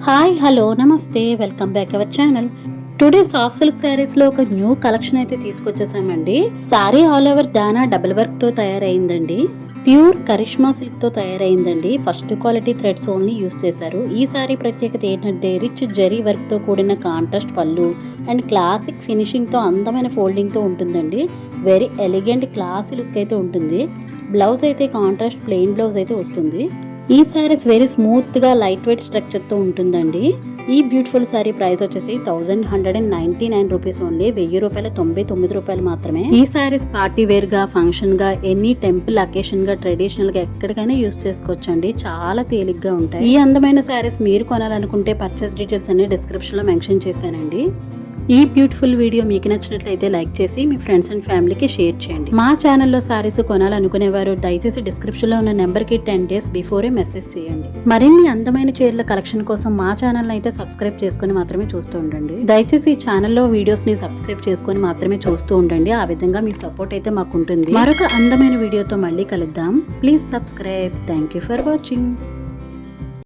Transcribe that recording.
Hi hello నమస్తే welcome back our channel. Today soft silk saris లో ఒక న్యూ కలెక్షన్ అయితే తీసుకొచ్చేసామండి. శారీ ఆల్ ఓవర్ దానా డబుల్ వర్క్ తో తయారైందండి. ప్యూర్ కరిష్మా సిల్క్ తో తయారైందండి. First quality threads only use చేశారు. ఈ శారీ ప్రత్యేకత ఏంటంటే రిచ్ జరీ వర్క్ తో కూడిన కాంట్రాస్ట్ పళ్ళు అండ్ క్లాసిక్ ఫినిషింగ్ తో అందమైన ఫోల్డింగ్ తో ఉంటుందండి. వెరీ ఎలిగెంట్ క్లాసీ లుక్ అయితే ఉంటుంది. బ్లౌజ్ అయితే కాంట్రాస్ట్ ప్లెయిన్ బ్లౌజ్ అయితే వస్తుంది. ఈ శారీస్ వెరీ స్మూత్ గా లైట్ వెయిట్ స్ట్రక్చర్ తో ఉంటుందండి. ఈ బ్యూటిఫుల్ శారీ ప్రైస్ వచ్చేసి 1199 రూపీస్ ఓన్లీ. 1000 రూపాయలు మాత్రమే. ఈ శారీస్ పార్టీ వేర్ గా, ఫంక్షన్ గా, ఎనీ టెంపుల్ అకేషన్ గా, ట్రెడిషనల్ గా ఎక్కడికైనా యూస్ చేసుకోవచ్చండి. చాలా తేలిగ్గా ఉంటాయి. ఈ అందమైన శారీస్ మీరు కొనాలనుకుంటే పర్చేస్ డీటెయిల్స్ అన్ని డిస్క్రిప్షన్ లో మెన్షన్ చేశానండి. ఈ బ్యూటిఫుల్ వీడియో మీకు నచ్చినట్లయితే లైక్ చేసి మీ ఫ్రెండ్స్ అండ్ ఫ్యామిలీకి షేర్ చేయండి. మా ఛానల్లో సారీస్ కొనాలనుకునేవారు దయచేసి డిస్క్రిప్షన్ లో ఉన్న నెంబర్ కి 10 days బిఫోరే మెసేజ్ చేయండి. మరిన్ని అందమైన చీరల కలెక్షన్ కోసం మా ఛానల్ అయితే సబ్స్క్రైబ్ చేసుకుని మాత్రమే చూస్తూ ఉండండి. దయచేసి ఈ ఛానల్లో వీడియోస్ ని సబ్స్క్రైబ్ చేసుకుని మాత్రమే చూస్తూ ఉండండి. ఆ విధంగా మీ సపోర్ట్ అయితే మాకు ఉంటుంది. మరొక అందమైన వీడియోతో మళ్ళీ కలుద్దాం. Please subscribe. Thank you for watching.